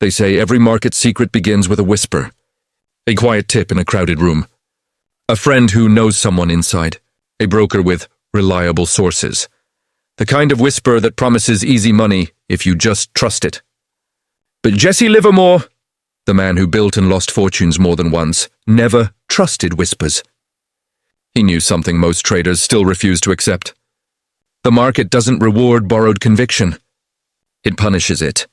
They say every market secret begins with a whisper. A quiet tip in a crowded room. A friend who knows someone inside. A broker with reliable sources. The kind of whisper that promises easy money if you just trust it. But Jesse Livermore, the man who built and lost fortunes more than once, never trusted whispers. He knew something most traders still refuse to accept. The market doesn't reward borrowed conviction. It punishes it.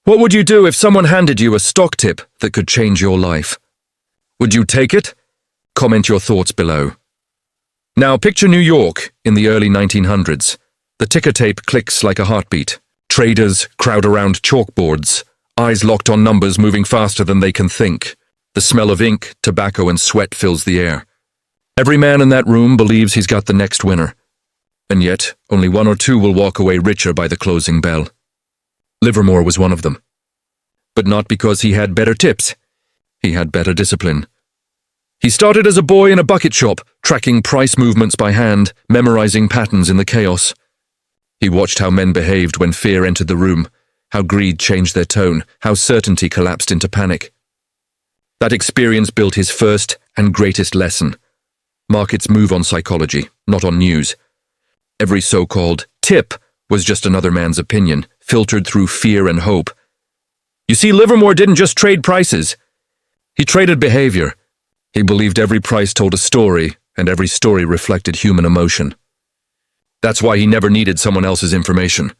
What would you do if someone handed you a stock tip that could change your life? Would you take it? Comment your thoughts below. Now picture New York in the early 1900s. The ticker tape clicks like a heartbeat. Traders crowd around chalkboards, eyes locked on numbers moving faster than they can think. The smell of ink, tobacco, and sweat fills the air. Every man in that room believes he's got the next winner. And yet, only one or two will walk away richer by the closing bell. Livermore was one of them. But not because he had better tips. He had better discipline. He started as a boy in a bucket shop, tracking price movements by hand, memorizing patterns in the chaos. He watched how men behaved when fear entered the room, how greed changed their tone, how certainty collapsed into panic. That experience built his first and greatest lesson. Markets move on psychology, not on news. Every so-called tip was just another man's opinion, filtered through fear and hope. You see, Livermore didn't just trade prices. He traded behavior. He believed every price told a story, and every story reflected human emotion. That's why he never needed someone else's information.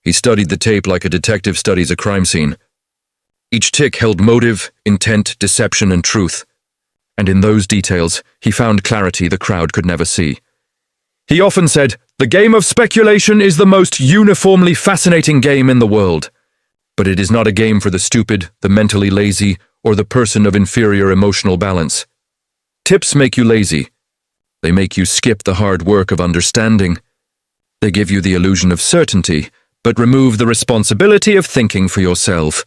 He studied the tape like a detective studies a crime scene. Each tick held motive, intent, deception, and truth. And in those details, he found clarity the crowd could never see. He often said, "The game of speculation is the most uniformly fascinating game in the world. But it is not a game for the stupid, the mentally lazy, or the person of inferior emotional balance. Tips make you lazy. They make you skip the hard work of understanding. They give you the illusion of certainty, but remove the responsibility of thinking for yourself."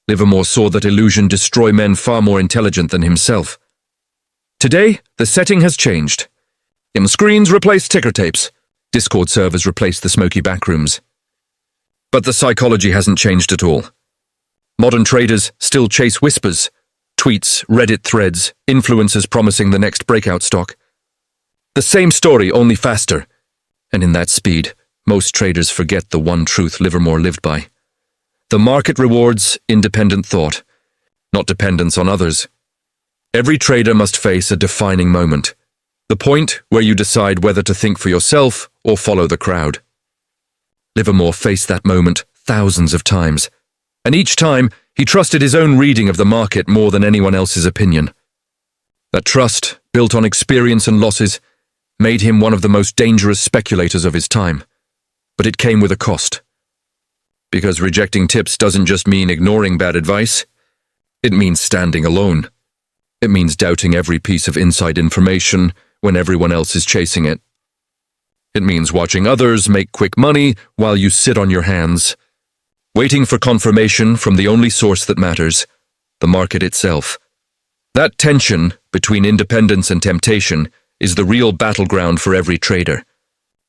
Livermore saw that illusion destroy men far more intelligent than himself. Today, the setting has changed. Screens replace ticker tapes. Discord servers replace the smoky backrooms. But the psychology hasn't changed at all. Modern traders still chase whispers, tweets, Reddit threads, influencers promising the next breakout stock. The same story, only faster. And in that speed, most traders forget the one truth Livermore lived by. The market rewards independent thought, not dependence on others. Every trader must face a defining moment. The point where you decide whether to think for yourself or follow the crowd. Livermore faced that moment thousands of times, and each time he trusted his own reading of the market more than anyone else's opinion. That trust, built on experience and losses, made him one of the most dangerous speculators of his time. But it came with a cost. Because rejecting tips doesn't just mean ignoring bad advice, it means standing alone. It means doubting every piece of inside information when everyone else is chasing it. It means watching others make quick money while you sit on your hands, waiting for confirmation from the only source that matters, the market itself. That tension between independence and temptation is the real battleground for every trader,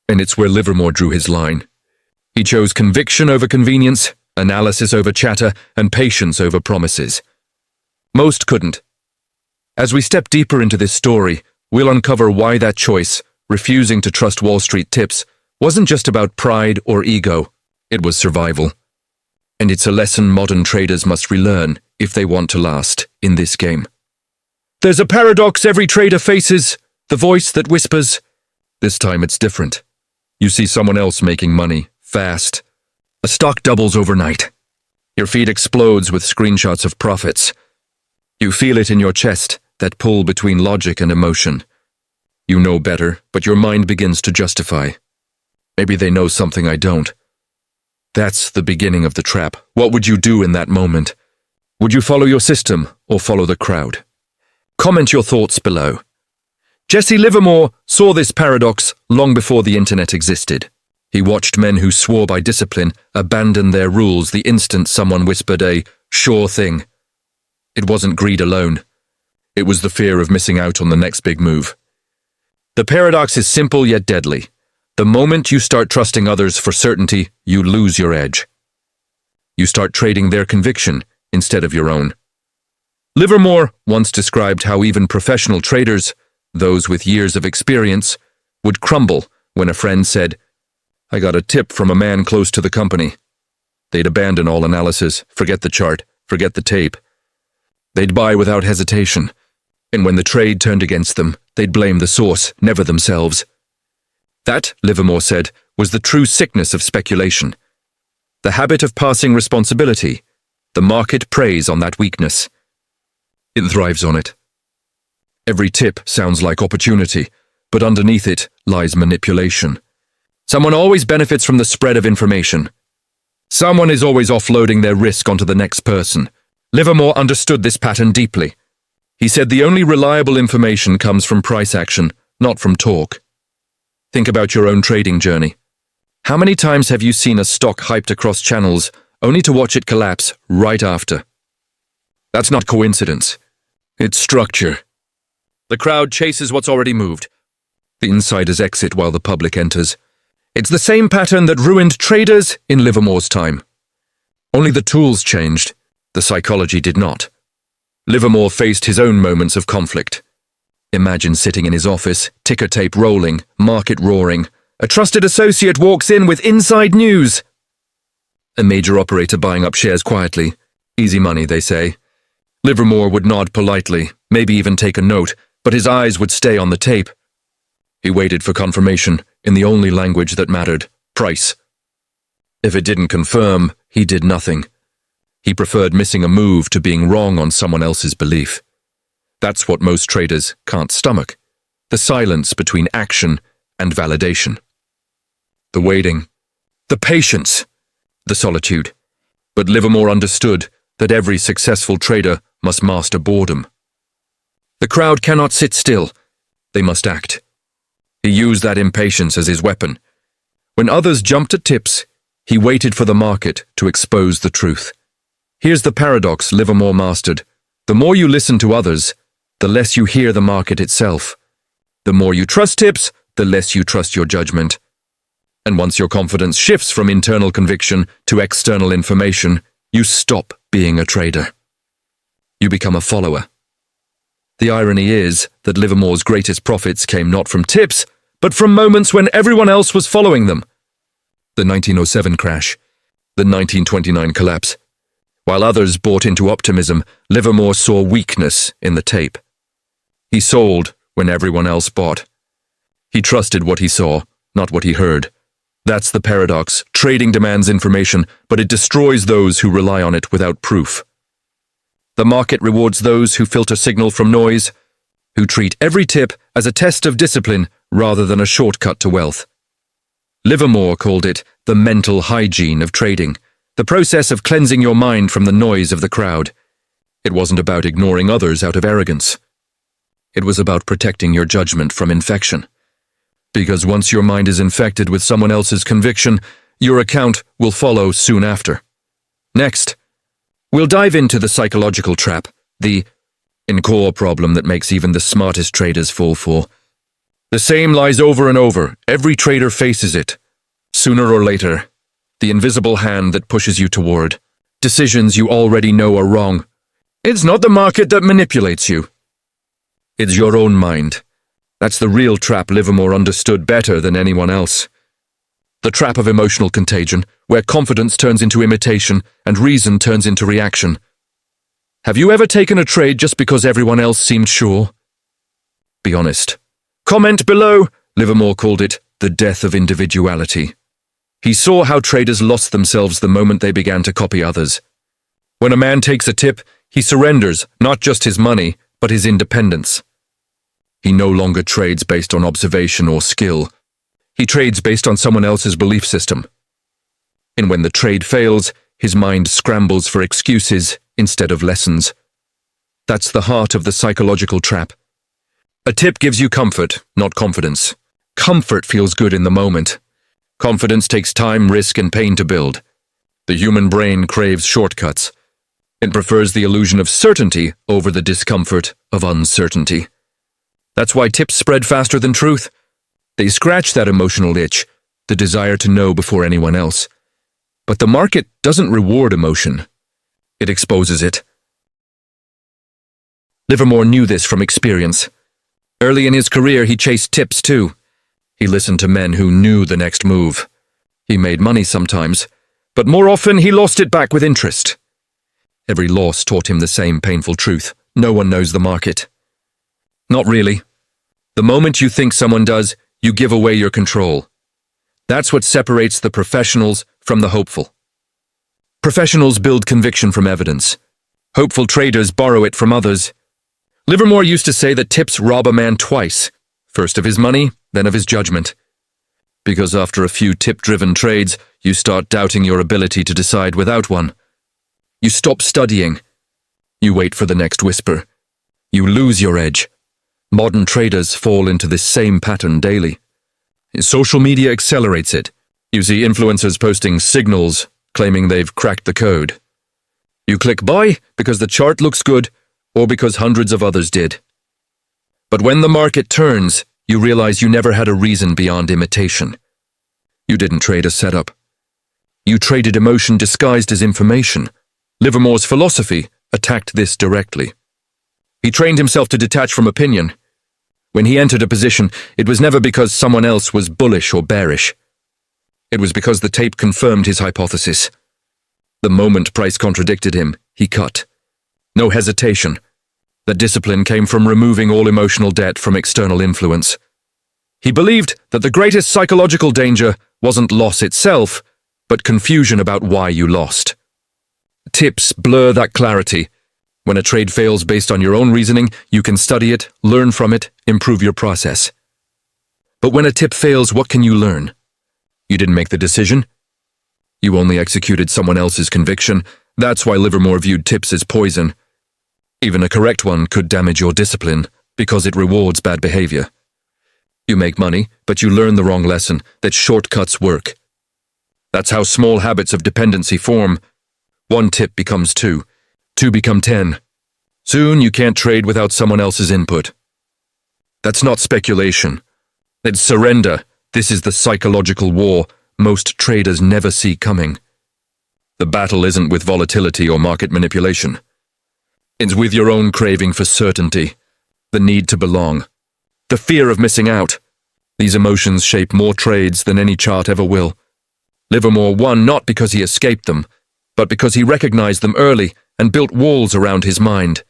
and it's where Livermore drew his line. He chose conviction over convenience, analysis over chatter, and patience over promises. Most couldn't. As we step deeper into this story, we'll uncover why that choice, refusing to trust Wall Street tips, wasn't just about pride or ego, it was survival. And it's a lesson modern traders must relearn if they want to last in this game. There's a paradox every trader faces, the voice that whispers. This time it's different. You see someone else making money, fast. A stock doubles overnight. Your feed explodes with screenshots of profits. You feel it in your chest, that pull between logic and emotion. You know better, but your mind begins to justify. Maybe they know something I don't. That's the beginning of the trap. What would you do in that moment? Would you follow your system or follow the crowd? Comment your thoughts below. Jesse Livermore saw this paradox long before the internet existed. He watched men who swore by discipline abandon their rules the instant someone whispered a sure thing. It wasn't greed alone. It was the fear of missing out on the next big move. The paradox is simple yet deadly. The moment you start trusting others for certainty, you lose your edge. You start trading their conviction instead of your own. Livermore once described how even professional traders, those with years of experience, would crumble when a friend said, "I got a tip from a man close to the company." They'd abandon all analysis, forget the chart, forget the tape. They'd buy without hesitation, and when the trade turned against them, they'd blame the source, never themselves. That, Livermore said, was the true sickness of speculation. The habit of passing responsibility. The market preys on that weakness. It thrives on it. Every tip sounds like opportunity, but underneath it lies manipulation. Someone always benefits from the spread of information. Someone is always offloading their risk onto the next person. Livermore understood this pattern deeply. He said the only reliable information comes from price action, not from talk. Think about your own trading journey. How many times have you seen a stock hyped across channels only to watch it collapse right after? That's not coincidence. It's structure. The crowd chases what's already moved. The insiders exit while the public enters. It's the same pattern that ruined traders in Livermore's time. Only the tools changed. The psychology did not. Livermore faced his own moments of conflict. Imagine sitting in his office, ticker tape rolling, market roaring. A trusted associate walks in with inside news. A major operator buying up shares quietly. Easy money, they say. Livermore would nod politely, maybe even take a note, but his eyes would stay on the tape. He waited for confirmation in the only language that mattered, price. If it didn't confirm, he did nothing. He preferred missing a move to being wrong on someone else's belief. That's what most traders can't stomach, the silence between action and validation. The waiting, the patience, the solitude. But Livermore understood that every successful trader must master boredom. The crowd cannot sit still. They must act. He used that impatience as his weapon. When others jumped at tips, he waited for the market to expose the truth. Here's the paradox Livermore mastered. The more you listen to others, the less you hear the market itself. The more you trust tips, the less you trust your judgment. And once your confidence shifts from internal conviction to external information, you stop being a trader. You become a follower. The irony is that Livermore's greatest profits came not from tips, but from moments when everyone else was following them. The 1907 crash, the 1929 collapse. While others bought into optimism, Livermore saw weakness in the tape. He sold when everyone else bought. He trusted what he saw, not what he heard. That's the paradox. Trading demands information, but it destroys those who rely on it without proof. The market rewards those who filter signal from noise, who treat every tip as a test of discipline rather than a shortcut to wealth. Livermore called it the mental hygiene of trading, the process of cleansing your mind from the noise of the crowd. It wasn't about ignoring others out of arrogance. It was about protecting your judgment from infection. Because once your mind is infected with someone else's conviction, your account will follow soon after. Next, we'll dive into the psychological trap, the core problem that makes even the smartest traders fall for. The same lies over and over. Every trader faces it. Sooner or later, the invisible hand that pushes you toward decisions you already know are wrong. It's not the market that manipulates you. It's your own mind. That's the real trap Livermore understood better than anyone else. The trap of emotional contagion, where confidence turns into imitation and reason turns into reaction. Have you ever taken a trade just because everyone else seemed sure? Be honest. Comment below. Livermore called it the death of individuality. He saw how traders lost themselves the moment they began to copy others. When a man takes a tip, he surrenders not just his money, but his independence. He no longer trades based on observation or skill. He trades based on someone else's belief system. And when the trade fails, his mind scrambles for excuses instead of lessons. That's the heart of the psychological trap. A tip gives you comfort, not confidence. Comfort feels good in the moment. Confidence takes time, risk, and pain to build. The human brain craves shortcuts. It prefers the illusion of certainty over the discomfort of uncertainty. That's why tips spread faster than truth. They scratch that emotional itch, the desire to know before anyone else. But the market doesn't reward emotion. It exposes it. Livermore knew this from experience. Early in his career, he chased tips too. He listened to men who knew the next move. He made money sometimes, but more often he lost it back with interest. Every loss taught him the same painful truth. No one knows the market. Not really. The moment you think someone does, you give away your control. That's what separates the professionals from the hopeful. Professionals build conviction from evidence. Hopeful traders borrow it from others. Livermore used to say that tips rob a man twice, first of his money, then of his judgment. Because after a few tip-driven trades, you start doubting your ability to decide without one. You stop studying. You wait for the next whisper. You lose your edge. Modern traders fall into this same pattern daily. Social media accelerates it. You see influencers posting signals, claiming they've cracked the code. You click buy because the chart looks good, or because hundreds of others did. But when the market turns, you realize you never had a reason beyond imitation. You didn't trade a setup. You traded emotion disguised as information. Livermore's philosophy attacked this directly. He trained himself to detach from opinion. When he entered a position, it was never because someone else was bullish or bearish. It was because the tape confirmed his hypothesis. The moment price contradicted him, he cut. No hesitation. The discipline came from removing all emotional debt from external influence. He believed that the greatest psychological danger wasn't loss itself, but confusion about why you lost. Tips blur that clarity. When a trade fails based on your own reasoning, you can study it, learn from it, improve your process. But when a tip fails, what can you learn? You didn't make the decision. You only executed someone else's conviction. That's why Livermore viewed tips as poison. Even a correct one could damage your discipline because it rewards bad behavior. You make money, but you learn the wrong lesson, that shortcuts work. That's how small habits of dependency form. One tip becomes two become 10. Soon you can't trade without someone else's input. That's not speculation. It's surrender. This is the psychological war most traders never see coming. The battle isn't with volatility or market manipulation. It's with your own craving for certainty, the need to belong, the fear of missing out. These emotions shape more trades than any chart ever will. Livermore won not because he escaped them, but because he recognized them early and built walls around his mind.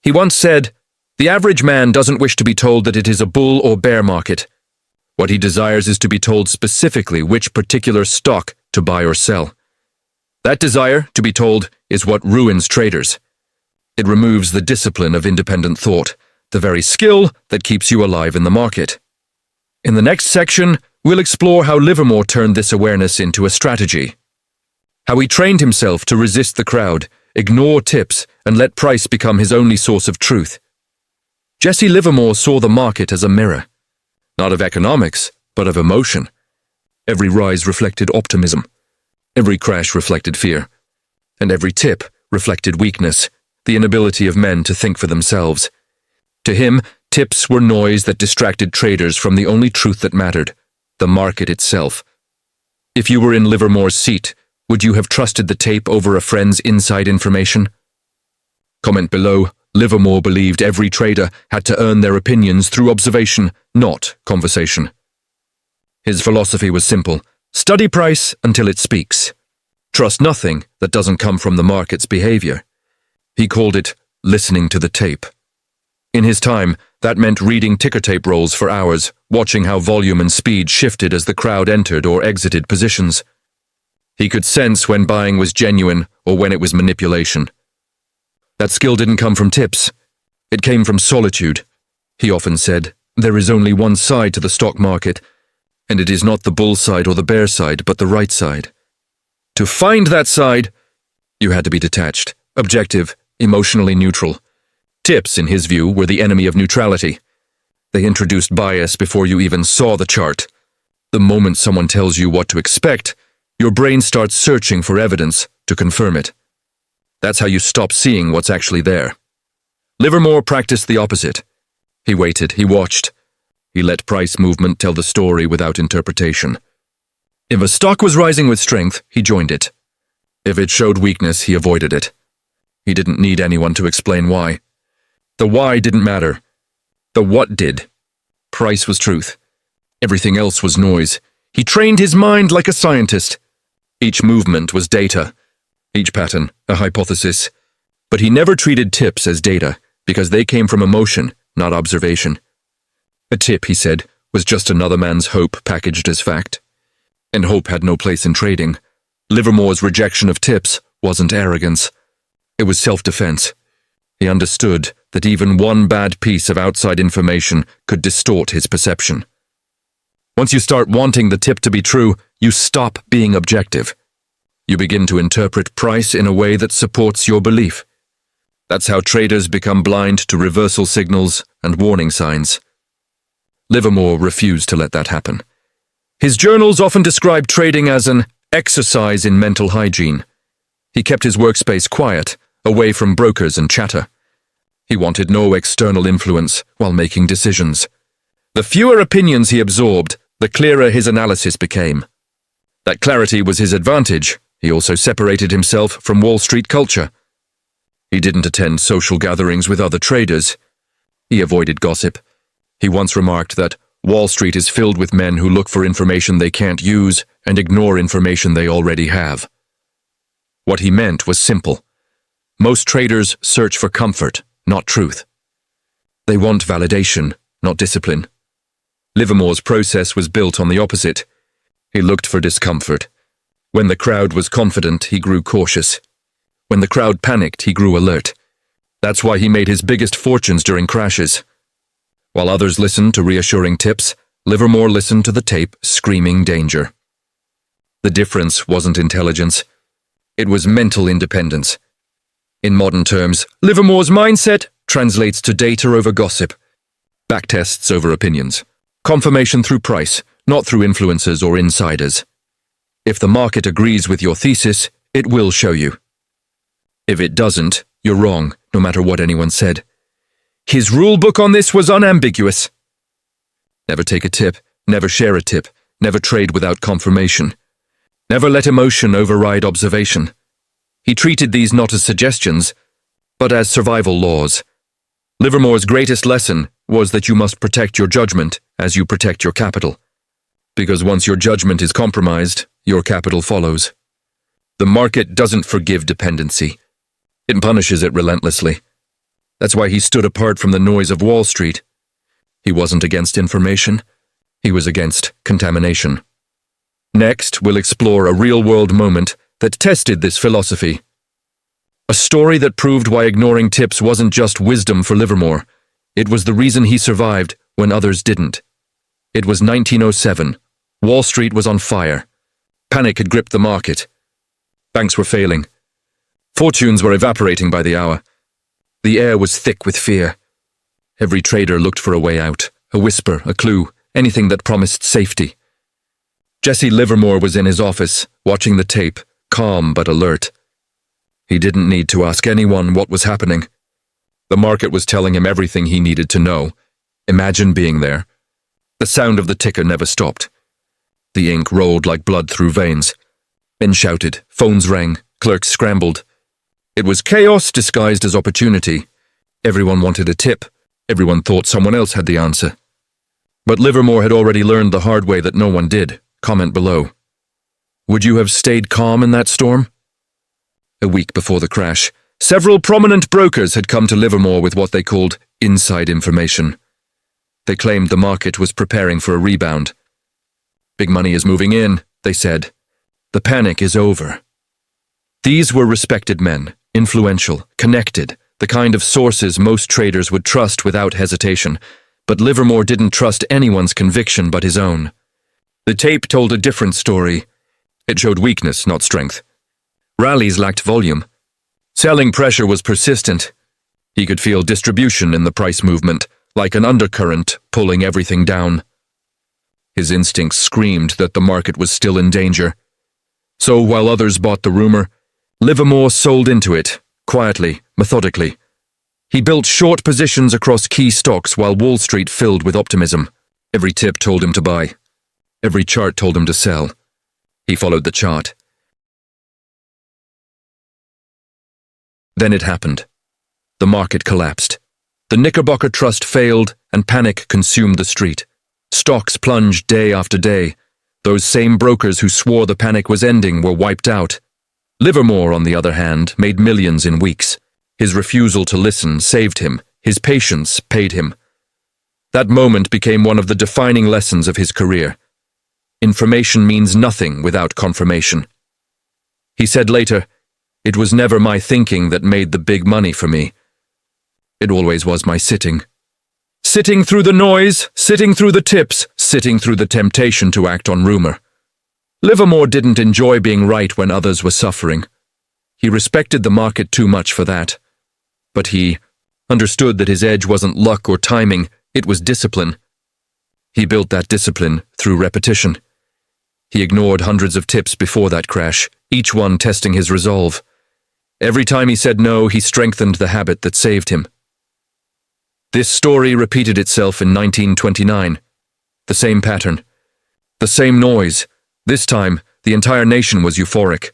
He once said, "The average man doesn't wish to be told that it is a bull or bear market. What he desires is to be told specifically which particular stock to buy or sell. That desire, to be told, is what ruins traders. It removes the discipline of independent thought, the very skill that keeps you alive in the market." In the next section, we'll explore how Livermore turned this awareness into a strategy. How he trained himself to resist the crowd, ignore tips, and let price become his only source of truth. Jesse Livermore saw the market as a mirror, not of economics, but of emotion. Every rise reflected optimism. Every crash reflected fear. And every tip reflected weakness, the inability of men to think for themselves. To him, tips were noise that distracted traders from the only truth that mattered, the market itself. If you were in Livermore's seat, would you have trusted the tape over a friend's inside information? Comment below. Livermore believed every trader had to earn their opinions through observation, not conversation. His philosophy was simple: study price until it speaks. Trust nothing that doesn't come from the market's behavior. He called it listening to the tape. In his time, that meant reading ticker tape rolls for hours, watching how volume and speed shifted as the crowd entered or exited positions. He could sense when buying was genuine or when it was manipulation. That skill didn't come from tips. It came from solitude. He often said, "There is only one side to the stock market, and it is not the bull side or the bear side, but the right side." To find that side, you had to be detached, objective, emotionally neutral. Tips, in his view, were the enemy of neutrality. They introduced bias before you even saw the chart. The moment someone tells you what to expect, your brain starts searching for evidence to confirm it. That's how you stop seeing what's actually there. Livermore practiced the opposite. He waited, he watched. He let price movement tell the story without interpretation. If a stock was rising with strength, he joined it. If it showed weakness, he avoided it. He didn't need anyone to explain why. The why didn't matter. The what did. Price was truth. Everything else was noise. He trained his mind like a scientist. Each movement was data. Each pattern, a hypothesis. But he never treated tips as data, because they came from emotion, not observation. A tip, he said, was just another man's hope packaged as fact. And hope had no place in trading. Livermore's rejection of tips wasn't arrogance. It was self-defense. He understood that even one bad piece of outside information could distort his perception. Once you start wanting the tip to be true, you stop being objective. You begin to interpret price in a way that supports your belief. That's how traders become blind to reversal signals and warning signs. Livermore refused to let that happen. His journals often described trading as an exercise in mental hygiene. He kept his workspace quiet, away from brokers and chatter. He wanted no external influence while making decisions. The fewer opinions he absorbed, the clearer his analysis became. That clarity was his advantage. He also separated himself from Wall Street culture. He didn't attend social gatherings with other traders. He avoided gossip. He once remarked that Wall Street is filled with men who look for information they can't use and ignore information they already have. What he meant was simple. Most traders search for comfort, not truth. They want validation, not discipline. Livermore's process was built on the opposite. He looked for discomfort. When the crowd was confident, he grew cautious. When the crowd panicked, he grew alert. That's why he made his biggest fortunes during crashes. While others listened to reassuring tips, Livermore listened to the tape screaming danger. The difference wasn't intelligence. It was mental independence. In modern terms, Livermore's mindset translates to data over gossip, backtests over opinions, confirmation through price, not through influencers or insiders. If the market agrees with your thesis, it will show you. If it doesn't, you're wrong, no matter what anyone said. His rule book on this was unambiguous. Never take a tip, never share a tip, never trade without confirmation. Never let emotion override observation. He treated these not as suggestions, but as survival laws. Livermore's greatest lesson was that you must protect your judgment as you protect your capital. Because once your judgment is compromised, your capital follows. The market doesn't forgive dependency. It punishes it relentlessly. That's why he stood apart from the noise of Wall Street. He wasn't against information. He was against contamination. Next, we'll explore a real-world moment that tested this philosophy. A story that proved why ignoring tips wasn't just wisdom for Livermore. It was the reason he survived when others didn't. It was 1907. Wall Street was on fire. Panic had gripped the market. Banks were failing. Fortunes were evaporating by the hour. The air was thick with fear. Every trader looked for a way out, a whisper, a clue, anything that promised safety. Jesse Livermore was in his office, watching the tape, calm but alert. He didn't need to ask anyone what was happening. The market was telling him everything he needed to know. Imagine being there. The sound of the ticker never stopped. The ink rolled like blood through veins. Men shouted, phones rang, clerks scrambled. It was chaos disguised as opportunity. Everyone wanted a tip. Everyone thought someone else had the answer. But Livermore had already learned the hard way that no one did. Comment below. Would you have stayed calm in that storm? A week before the crash, several prominent brokers had come to Livermore with what they called inside information. They claimed the market was preparing for a rebound. Big money is moving in, they said. The panic is over. These were respected men, influential, connected, the kind of sources most traders would trust without hesitation, but Livermore didn't trust anyone's conviction but his own. The tape told a different story. It showed weakness, not strength. Rallies lacked volume. Selling pressure was persistent. He could feel distribution in the price movement, like an undercurrent pulling everything down. His instincts screamed that the market was still in danger. So while others bought the rumor, Livermore sold into it, quietly, methodically. He built short positions across key stocks while Wall Street filled with optimism. Every tip told him to buy. Every chart told him to sell. He followed the chart. Then it happened. The market collapsed. The Knickerbocker Trust failed, and panic consumed the street. Stocks plunged day after day. Those same brokers who swore the panic was ending were wiped out. Livermore, on the other hand, made millions in weeks. His refusal to listen saved him. His patience paid him. That moment became one of the defining lessons of his career. Information means nothing without confirmation. He said later, "It was never my thinking that made the big money for me. It always was my sitting. Sitting through the noise, sitting through the tips, sitting through the temptation to act on rumor." Livermore didn't enjoy being right when others were suffering. He respected the market too much for that. But he understood that his edge wasn't luck or timing, it was discipline. He built that discipline through repetition. He ignored hundreds of tips before that crash, each one testing his resolve. Every time he said no, he strengthened the habit that saved him. This story repeated itself in 1929. The same pattern. The same noise. This time, the entire nation was euphoric.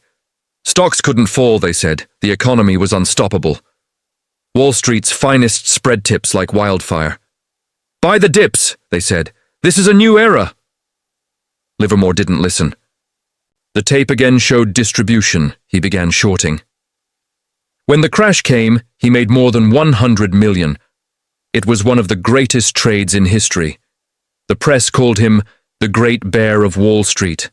Stocks couldn't fall, they said. The economy was unstoppable. Wall Street's finest spread tips like wildfire. "Buy the dips," they said. "This is a new era." Livermore didn't listen. The tape again showed distribution. He began shorting. When the crash came, he made more than 100 million. It was one of the greatest trades in history. The press called him the Great Bear of Wall Street.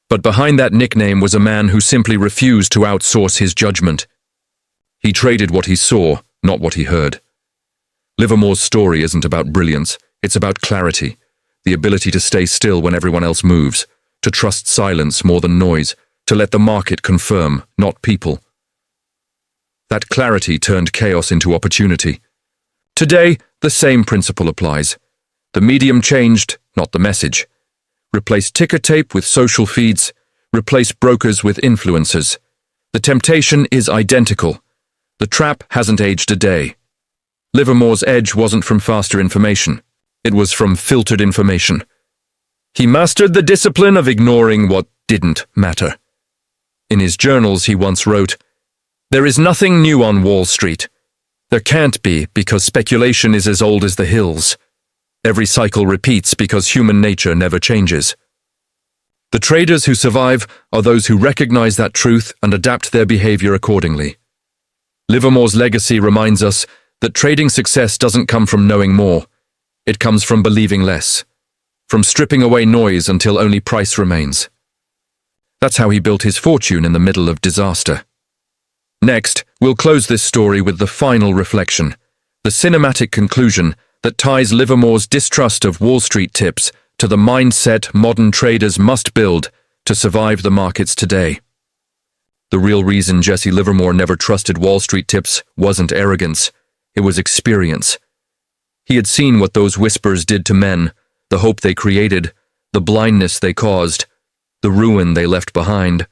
But behind that nickname was a man who simply refused to outsource his judgment. He traded what he saw, not what he heard. Livermore's story isn't about brilliance, it's about clarity, the ability to stay still when everyone else moves, to trust silence more than noise, to let the market confirm, not people. That clarity turned chaos into opportunity. Today, the same principle applies. The medium changed, not the message. Replace ticker tape with social feeds, replace brokers with influencers. The temptation is identical. The trap hasn't aged a day. Livermore's edge wasn't from faster information. It was from filtered information. He mastered the discipline of ignoring what didn't matter. In his journals, he once wrote, "There is nothing new on Wall Street. There can't be because speculation is as old as the hills. Every cycle repeats because human nature never changes." The traders who survive are those who recognize that truth and adapt their behavior accordingly. Livermore's legacy reminds us that trading success doesn't come from knowing more. It comes from believing less, from stripping away noise until only price remains. That's how he built his fortune in the middle of disaster. Next, we'll close this story with the final reflection, the cinematic conclusion that ties Livermore's distrust of Wall Street tips to the mindset modern traders must build to survive the markets today. The real reason Jesse Livermore never trusted Wall Street tips wasn't arrogance, it was experience. He had seen what those whispers did to men, the hope they created, the blindness they caused, the ruin they left behind.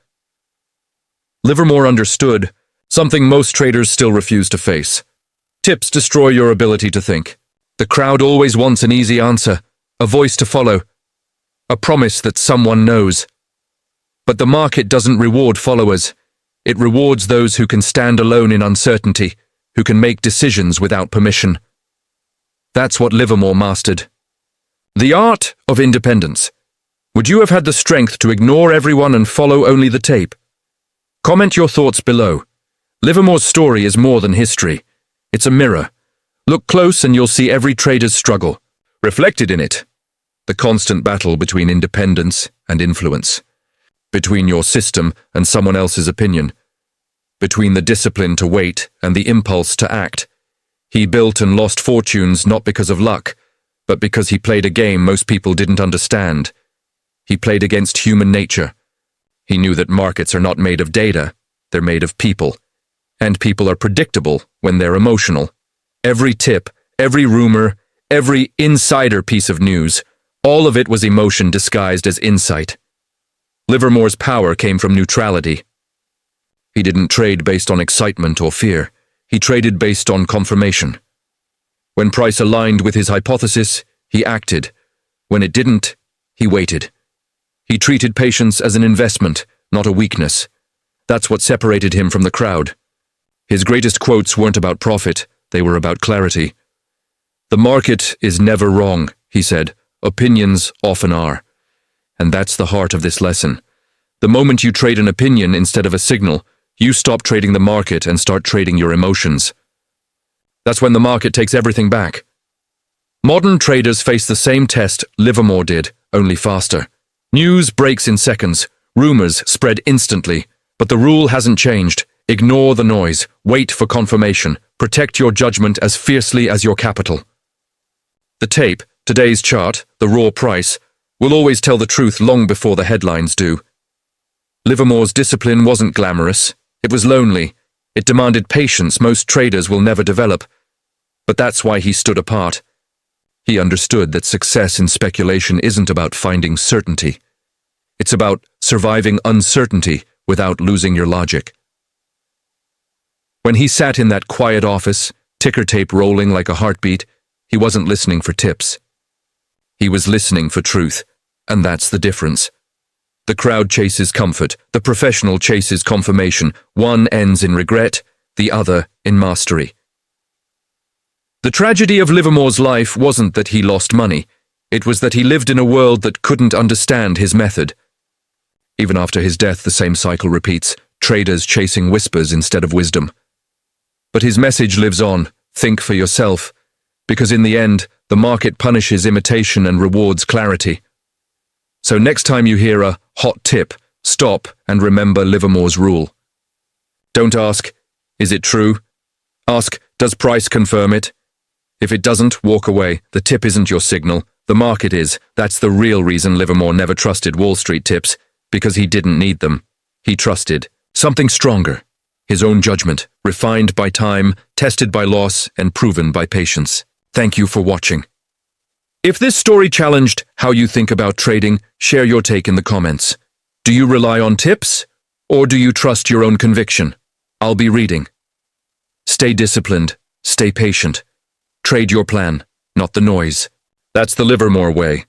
Livermore understood something most traders still refuse to face. Tips destroy your ability to think. The crowd always wants an easy answer, a voice to follow, a promise that someone knows. But the market doesn't reward followers. It rewards those who can stand alone in uncertainty, who can make decisions without permission. That's what Livermore mastered. The art of independence. Would you have had the strength to ignore everyone and follow only the tape? Comment your thoughts below. Livermore's story is more than history. It's a mirror. Look close and you'll see every trader's struggle. Reflected in it, the constant battle between independence and influence. Between your system and someone else's opinion. Between the discipline to wait and the impulse to act. He built and lost fortunes not because of luck, but because he played a game most people didn't understand. He played against human nature. He knew that markets are not made of data, they're made of people. And people are predictable when they're emotional. Every tip, every rumor, every insider piece of news, all of it was emotion disguised as insight. Livermore's power came from neutrality. He didn't trade based on excitement or fear. He traded based on confirmation. When price aligned with his hypothesis, he acted. When it didn't, he waited. He treated patience as an investment, not a weakness. That's what separated him from the crowd. His greatest quotes weren't about profit, they were about clarity. "The market is never wrong," he said. "Opinions often are." And that's the heart of this lesson. The moment you trade an opinion instead of a signal, you stop trading the market and start trading your emotions. That's when the market takes everything back. Modern traders face the same test Livermore did, only faster. News breaks in seconds, rumors spread instantly, but the rule hasn't changed. Ignore the noise, wait for confirmation, protect your judgment as fiercely as your capital. The tape, today's chart, the raw price, will always tell the truth long before the headlines do. Livermore's discipline wasn't glamorous. It was lonely. It demanded patience most traders will never develop. But that's why he stood apart. He understood that success in speculation isn't about finding certainty. It's about surviving uncertainty without losing your logic. When he sat in that quiet office, ticker tape rolling like a heartbeat, he wasn't listening for tips. He was listening for truth, and that's the difference. The crowd chases comfort, the professional chases confirmation. One ends in regret, the other in mastery. The tragedy of Livermore's life wasn't that he lost money, it was that he lived in a world that couldn't understand his method. Even after his death, the same cycle repeats, traders chasing whispers instead of wisdom. But his message lives on, think for yourself, because in the end, the market punishes imitation and rewards clarity. So next time you hear a hot tip, stop and remember Livermore's rule. Don't ask, is it true? Ask, does price confirm it? If it doesn't, walk away. The tip isn't your signal, the market is. That's the real reason Livermore never trusted Wall Street tips, because he didn't need them. He trusted something stronger. His own judgment, refined by time, tested by loss, and proven by patience. Thank you for watching. If this story challenged how you think about trading, share your take in the comments. Do you rely on tips, or do you trust your own conviction? I'll be reading. Stay disciplined, stay patient. Trade your plan, not the noise. That's the Livermore way.